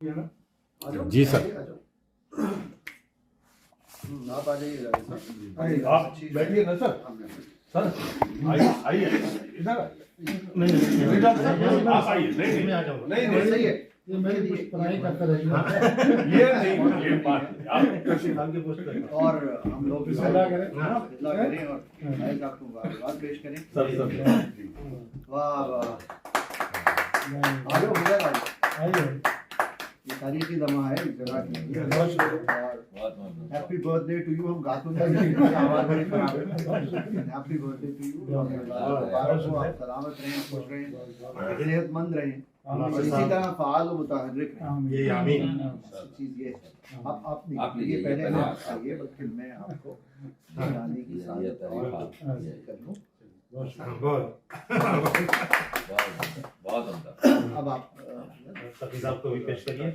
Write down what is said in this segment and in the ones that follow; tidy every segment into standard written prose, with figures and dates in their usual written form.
جی سر آپ آ جائیے آپ بیٹھیے نا سر سر آئیے ادھر نہیں آپ آئیے نہیں آ جاؤ نہیں صحیح ہے یہ نہیں یہ بات اور ہم لوگ کریں اور آپ کو بات پیش کریں واہ واہ آجو آئیے یہ تاریخی لمحہ ہے اس جگہ ہیپی برتھ ڈے ٹو یو. ہم گاتوں ہیپی برتھ ڈے ٹو یو. آپ سلامت رہیں خوش رہیں صحت مند رہیں اسی طرح فعال و متحرک رہیں. چیز یہ ہے آپ یہ پہلے آپ آئیے بلکہ میں آپ کو بتانے کی سعادت کر لوں. اب آپ صاحب کو بھی پیش کریے.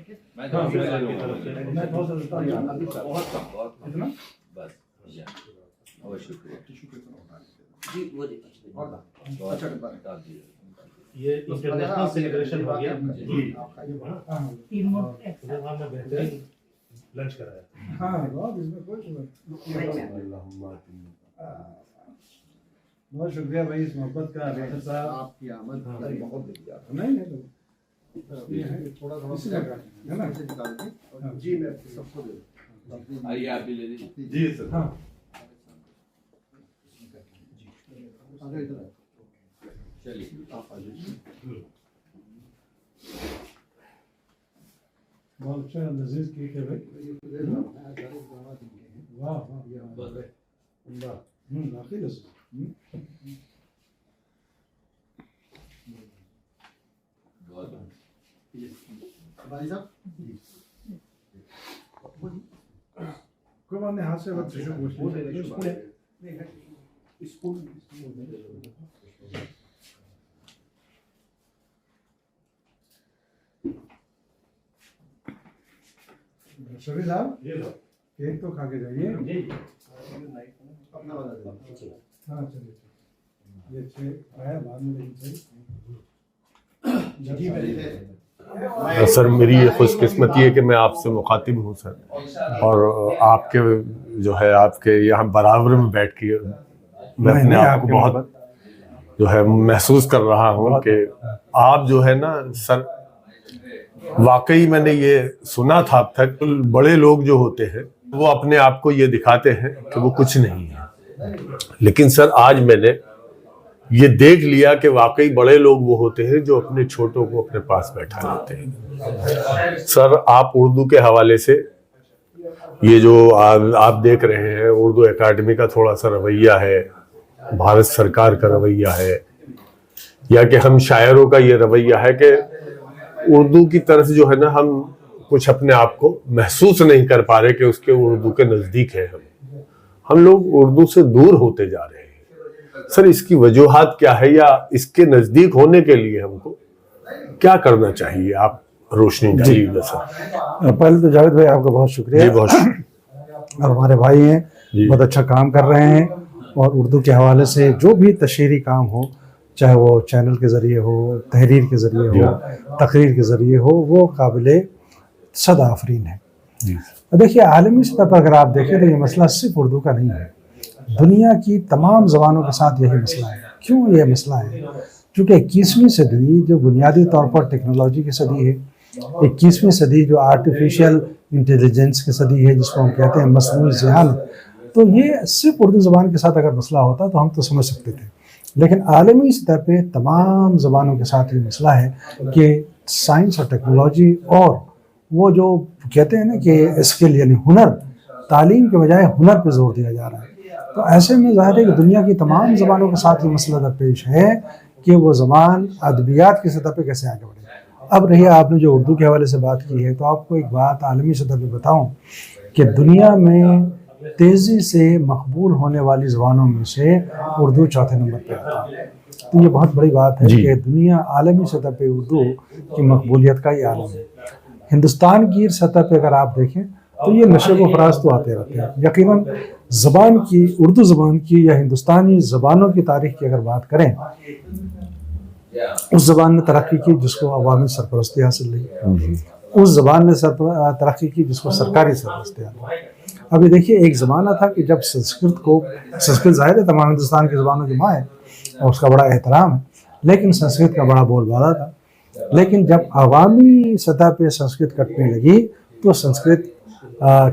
یہ انٹرنیشنل سیلیبریشن ہو گیا لنچ کرایا. بہت شکریہ بھائی اس محبت کا. صاحب آپ کی آمد بہت تھوڑا سا جی میں سب کو دے آئیے آپ بھی لے لیجیے. جی سر. ہاں چلیے آپ آ جائیے. بہت اچھا لذیذ کیک ہے بھائی. واہ واہ باقی لذیذ. بھائی صاحب کوئی بات نہیں ہاتھ سے بات شبیر صاحب کیک تو کھا کے جائیے. اپنا والا ہاں چلیے یہ اچھے آیا بعد میں لیکن سر میری یہ خوش قسمتی ہے کہ میں آپ سے مخاطب ہوں سر, اور آپ کے جو ہے آپ کے یہاں برابر میں بیٹھ کے میں اپنے آپ کو بہت جو ہے محسوس کر رہا ہوں کہ آپ جو ہے نا سر واقعی میں نے یہ سنا تھا اب تک بڑے لوگ جو ہوتے ہیں وہ اپنے آپ کو یہ دکھاتے ہیں کہ وہ کچھ نہیں ہے, لیکن سر آج میں نے یہ دیکھ لیا کہ واقعی بڑے لوگ وہ ہوتے ہیں جو اپنے چھوٹوں کو اپنے پاس بیٹھا لیتے ہیں. سر آپ اردو کے حوالے سے یہ جو آپ دیکھ رہے ہیں اردو اکیڈمی کا تھوڑا سا رویہ ہے, بھارت سرکار کا رویہ ہے, یا کہ ہم شاعروں کا یہ رویہ ہے کہ اردو کی طرف جو ہے نا ہم کچھ اپنے آپ کو محسوس نہیں کر پا رہے کہ اس کے اردو کے نزدیک ہے. ہم لوگ اردو سے دور ہوتے جا رہے ہیں. سر اس کی وجوہات کیا ہے, یا اس کے نزدیک ہونے کے لیے ہم کو کیا کرنا چاہیے؟ آپ روشنی ڈالیے سر. پہلے تو جاوید بھائی آپ کا بہت شکریہ. بہت شکریہ. اور ہمارے بھائی ہیں بہت اچھا کام کر رہے ہیں, اور اردو کے حوالے سے جو بھی تشہیری کام ہو, چاہے وہ چینل کے ذریعے ہو, تحریر کے ذریعے ہو, تقریر کے ذریعے ہو, وہ قابل صد آفرین ہے. دیکھیے عالمی سطح پر اگر آپ دیکھیں تو یہ مسئلہ صرف اردو کا نہیں ہے, دنیا کی تمام زبانوں کے ساتھ یہی مسئلہ ہے. کیوں یہ مسئلہ ہے؟ چونکہ 21ویں صدی جو بنیادی طور پر ٹیکنالوجی کی صدی ہے, 21ویں صدی جو آرٹیفیشل انٹیلیجنس کی صدی ہے, جس کو ہم کہتے ہیں مصنوعی ذہانت, تو یہ صرف اردو زبان کے ساتھ اگر مسئلہ ہوتا تو ہم تو سمجھ سکتے تھے. لیکن عالمی سطح پہ تمام زبانوں کے ساتھ یہ مسئلہ ہے کہ سائنس اور ٹیکنالوجی اور وہ جو کہتے ہیں نا کہ اسکل یعنی ہنر, تعلیم کے بجائے ہنر پہ زور دیا جا رہا ہے. تو ایسے میں ظاہر ہے کہ دنیا کی تمام زبانوں کے ساتھ یہ مسئلہ درپیش ہے کہ وہ زبان ادبیات کی سطح پہ کیسے آگے بڑھے. اب رہی آپ نے جو اردو کے حوالے سے بات کی ہے, تو آپ کو ایک بات عالمی سطح پہ بتاؤں کہ دنیا میں تیزی سے مقبول ہونے والی زبانوں میں سے اردو چوتھے نمبر پہ آتا ہے. تو یہ بہت بڑی بات ہے کہ دنیا عالمی سطح پہ اردو کی مقبولیت کا یہ عالم ہے. ہندوستان کی سطح پہ اگر آپ دیکھیں تو یہ نشے و فراز تو آتے رہتے ہیں. یقیناً زبان کی, اردو زبان کی یا ہندوستانی زبانوں کی تاریخ کی اگر بات کریں, اس زبان نے ترقی کی جس کو عوامی سرپرستی حاصل رہی. اس زبان نے ترقی کی جس کو سرکاری سرپرستی آتی ہے۔ ابھی دیکھیے ایک زمانہ تھا کہ جب سنسکرت ظاہر ہے تمام ہندوستان کی زبانوں کی ماں ہے اور اس کا بڑا احترام ہے، لیکن سنسکرت کا بڑا بول بالا تھا۔ لیکن جب عوامی سطح پہ سنسکرت کٹنے لگی تو سنسکرت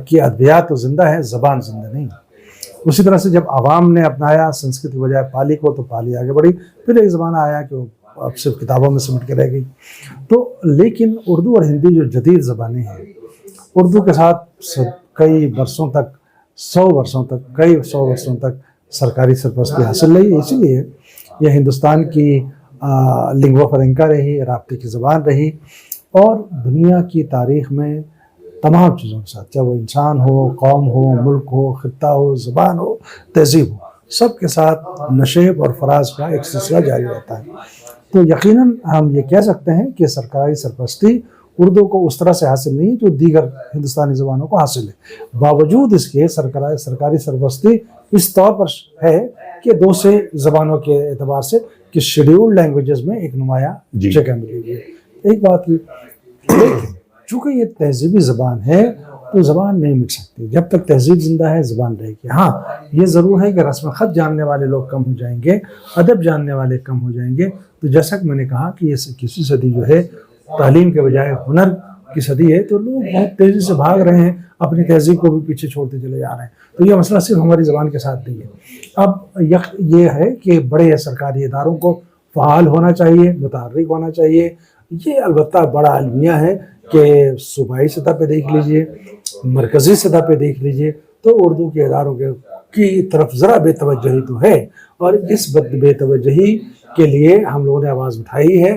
کی ادبیات تو زندہ ہے، زبان زندہ نہیں۔ اسی طرح سے جب عوام نے اپنایا سنسکرت کی بجائے پالی کو تو پالی آگے بڑھی، پھر ایک زمانہ آیا کہ وہ اب صرف کتابوں میں سمٹ کے رہ گئی۔ تو لیکن اردو اور ہندی جو جدید زبانیں ہیں، اردو کے ساتھ کئی برسوں تک 100 برسوں تک سرکاری سرپرستی حاصل رہی، اسی لیے یہ ہندوستان کی لنگوا فرینکا رہی، رابطے کی زبان رہی، اور دنیا کی تاریخ میں تمام چیزوں کے ساتھ، چاہے وہ انسان ہو، قوم ہو، ملک ہو، خطہ ہو، زبان ہو، تہذیب ہو، سب کے ساتھ نشیب اور فراز کا ایک سلسلہ جاری رہتا ہے۔ تو یقیناً ہم یہ کہہ سکتے ہیں کہ سرکاری سرپرستی اردو کو اس طرح سے حاصل نہیں جو دیگر ہندوستانی زبانوں کو حاصل ہے۔ باوجود اس کے سرکاری سرپرستی اس طور پر ہے کہ دوسرے زبانوں کے اعتبار سے کہ شیڈیولڈ لینگویجز میں ایک نمایاں جگہ ملی ہوئی ہے۔ ایک بات کی چونکہ یہ تہذیبی زبان ہے تو زبان نہیں مٹ سکتی، جب تک تہذیب زندہ ہے زبان رہے گی۔ ہاں یہ ضرور ہے کہ رسم خط جاننے والے لوگ کم ہو جائیں گے، ادب جاننے والے کم ہو جائیں گے، تو جیسا کہ میں نے کہا کہ یہ 21ویں صدی جو ہے تعلیم کے بجائے ہنر کی صدی ہے، تو لوگ بہت تیزی سے بھاگ رہے ہیں، اپنی تہذیب کو بھی پیچھے چھوڑتے چلے جا رہے ہیں۔ تو یہ مسئلہ صرف ہماری زبان کے ساتھ نہیں ہے۔ اب یہ ہے کہ بڑے سرکاری اداروں کو فعال ہونا چاہیے، متحرک ہونا چاہیے۔ یہ البتہ بڑا المیہ ہے کہ صوبائی سطح پہ دیکھ لیجئے، مرکزی سطح پہ دیکھ لیجئے، تو اردو کے اداروں کی طرف ذرا بے توجہی تو ہے، اور اس بے توجہی کے لیے ہم لوگوں نے آواز اٹھائی ہے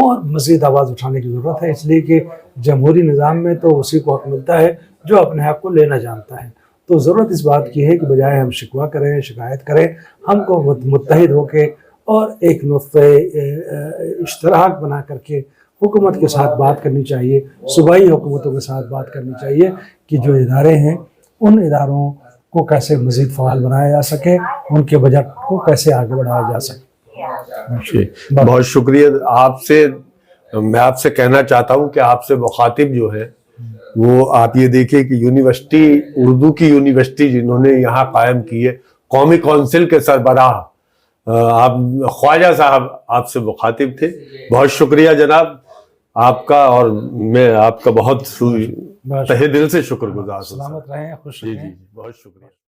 اور مزید آواز اٹھانے کی ضرورت ہے، اس لیے کہ جمہوری نظام میں تو اسی کو حق ملتا ہے جو اپنے حق کو لینا جانتا ہے۔ تو ضرورت اس بات کی ہے کہ بجائے ہم شکوہ کریں، شکایت کریں، ہم کو متحد ہو کے اور ایک نقطۂ اشتراک بنا کر کے حکومت کے ساتھ بات کرنی چاہیے، صوبائی حکومتوں کے ساتھ بات کرنی چاہیے کہ جو ادارے ہیں ان اداروں کو کیسے مزید فعال بنایا جا سکے، ان کے بجٹ کو کیسے آگے بڑھایا جا سکے۔ بہت شکریہ آپ سے۔ میں آپ سے کہنا چاہتا ہوں کہ آپ سے مخاطب جو ہے وہ آپ یہ دیکھیں کہ یونیورسٹی، اردو کی یونیورسٹی جنہوں نے یہاں قائم کی ہے، قومی کونسل کے سربراہ آپ خواجہ صاحب آپ سے مخاطب تھے۔ بہت شکریہ جناب آپ کا، اور میں آپ کا بہت تہہ دل سے شکر گزار ہوں۔ سلامت رہیں، خوش رہیں۔ جی بہت شکریہ۔